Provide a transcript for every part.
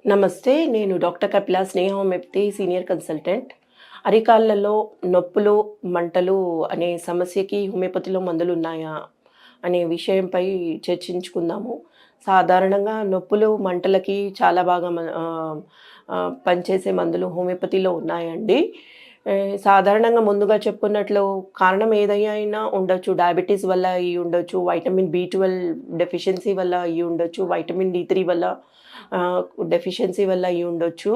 నమస్తే. నేను డాక్టర్ కపిల స్నేహ homeopathy senior consultant. అరికాళ్ళలో నొప్పులు, మంటలు అనే సమస్యకి హోమియోపతిలో మందులున్నాయా? అనే విషయంపై చర్చించుకుందాము. సాధారణంగా నొప్పులు, మంటలకి చాలా బాగా పనిచేసే మందులు హోమియోపతిలో ఉన్నాయండి. సాధారణంగా ముందుగా చెప్పుకున్నట్లు కారణం ఏదైనా ఉండొచ్చు. డయాబెటిస్ వల్ల అయ్యి ఉండొచ్చు, వైటమిన్ బి12 డెఫిషియన్సీ వల్ల అయ్యి ఉండొచ్చు, వైటమిన్ డి3 వల్ల డెఫిషియన్సీ వల్ల అయ్యి ఉండొచ్చు.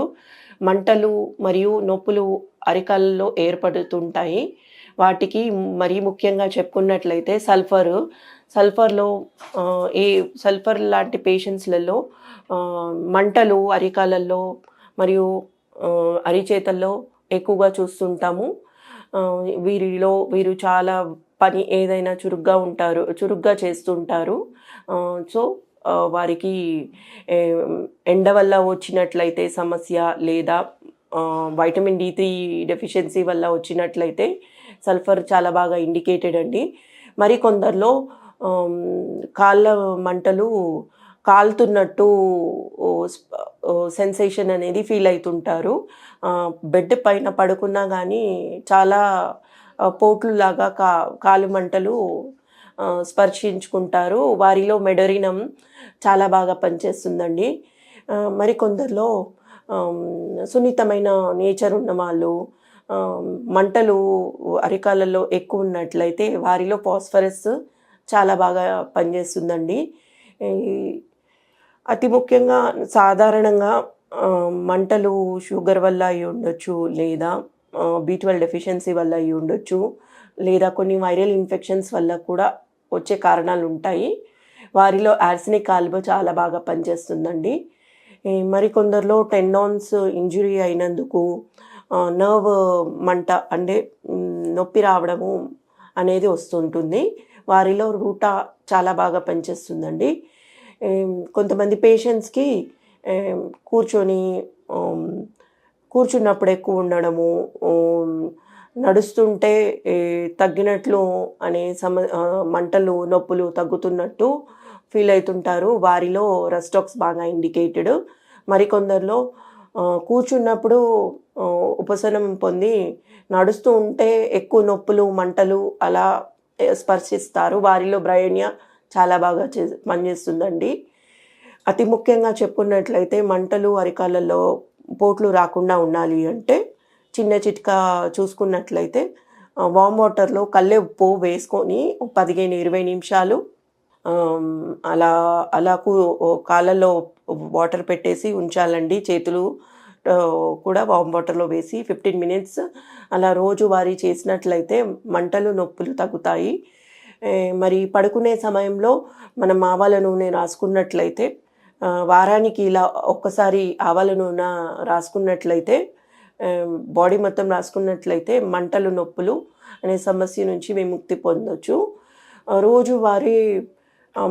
మంటలు మరియు నొప్పులు అరికాళ్ళలో ఏర్పడుతుంటాయి. వాటికి మరీ ముఖ్యంగా చెప్పుకున్నట్లయితే సల్ఫర్‌లో ఈ సల్ఫర్ లాంటి పేషెంట్స్‌లలో మంటలు అరికాళ్ళల్లో మరియు అరిచేతుల్లో ఎక్కువగా చూస్తుంటాము. వీరు చాలా పని ఏదైనా చురుగ్గా చేస్తుంటారు. సో, వారికి ఎండ వల్ల వచ్చినట్లయితే సమస్య, లేదా వైటమిన్ డి3 డెఫిషియన్సీ వల్ల వచ్చినట్లయితే సల్ఫర్ చాలా బాగా ఇండికేటెడ్ అండి. మరి కొందరిలో కాళ్ళ మంటలు కాలుతున్నట్టు సెన్సేషన్ అనేది ఫీల్ అవుతుంటారు. బెడ్ పైన పడుకున్నా కానీ చాలా పోట్లులాగా కాలు మంటలు స్పర్శించుకుంటారు. వారిలో మెడోరినం చాలా బాగా పనిచేస్తుందండి. మరికొందరిలో సున్నితమైన నేచర్ ఉన్నవాళ్ళు మంటలు అరికాళ్ళలో ఎక్కువ ఉన్నట్లయితే వారిలో ఫాస్ఫరస్ చాలా బాగా పనిచేస్తుందండి. అతి ముఖ్యంగా సాధారణంగా మంటలు షుగర్ వల్ల అయి ఉండొచ్చు, లేదా బి12 డెఫిషియన్సీ వల్ల అయి ఉండొచ్చు, లేదా కొన్ని వైరల్ ఇన్ఫెక్షన్స్ వల్ల కూడా వచ్చే కారణాలు ఉంటాయి. వారిలో యార్సెనిక్ ఆల్బో చాలా బాగా పనిచేస్తుందండి. మరికొందరిలో టెండాన్స్ ఇంజురీ అయినందుకు నర్వ్ మంట అంటే నొప్పి రావడము అనేది వస్తుంటుంది. వారిలో రూటా చాలా బాగా పనిచేస్తుందండి. కొంతమంది పేషెంట్స్కి కూర్చున్నప్పుడు ఎక్కువ ఉండడము, నడుస్తుంటే తగ్గినట్లు అనే మంటలు, నొప్పులు తగ్గుతున్నట్టు ఫీల్ అవుతుంటారు. వారిలో రెస్టాక్స్ బాగా ఇండికేటెడ్. మరికొందరిలో కూర్చున్నప్పుడు ఉపశమనం పొంది నడుస్తూ ఉంటే ఎక్కువ నొప్పులు, మంటలు అలా స్పర్శిస్తారు. వారిలో బ్రయోనియా చాలా బాగా పనిచేస్తుందండి. అతి ముఖ్యంగా చెప్పుకున్నట్లయితే మంటలు అరికాళ్ళలో పోట్లు రాకుండా ఉండాలి అంటే చిన్న చిట్కా చూసుకున్నట్లయితే వామ్ వాటర్లో కల్లె ఉప్పు వేసుకొని 15-20 నిమిషాలు అలా కాళ్ళల్లో వాటర్ పెట్టేసి ఉంచాలండి. చేతులు కూడా వామ్ వాటర్లో వేసి 15 మినిట్స్ అలా రోజువారీ చేసినట్లయితే మంటలు, నొప్పులు తగ్గుతాయి. మరి పడుకునే సమయంలో మనం ఆవాల నూనె రాసుకున్నట్లయితే వారానికి ఇలా ఒక్కసారి ఆవాల నూనె రాసుకున్నట్లయితే బాడీ మొత్తం రాసుకున్నట్లయితే మంటలు, నొప్పులు అనే సమస్య నుంచి విముక్తి పొందొచ్చు. రోజువారీ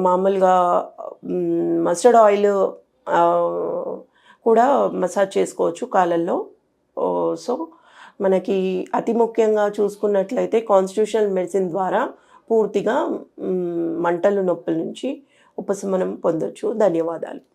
మామూలుగా మస్టర్డ్ ఆయిల్ కూడా మసాజ్ చేసుకోవచ్చు కాళ్ళల్లో. సో, మనకి అతి ముఖ్యంగా చూసుకున్నట్లయితే కాన్స్టిట్యూషనల్ మెడిసిన్ ద్వారా పూర్తిగా మంటలు, నొప్పుల నుంచి ఉపశమనం పొందొచ్చు. ధన్యవాదాలు.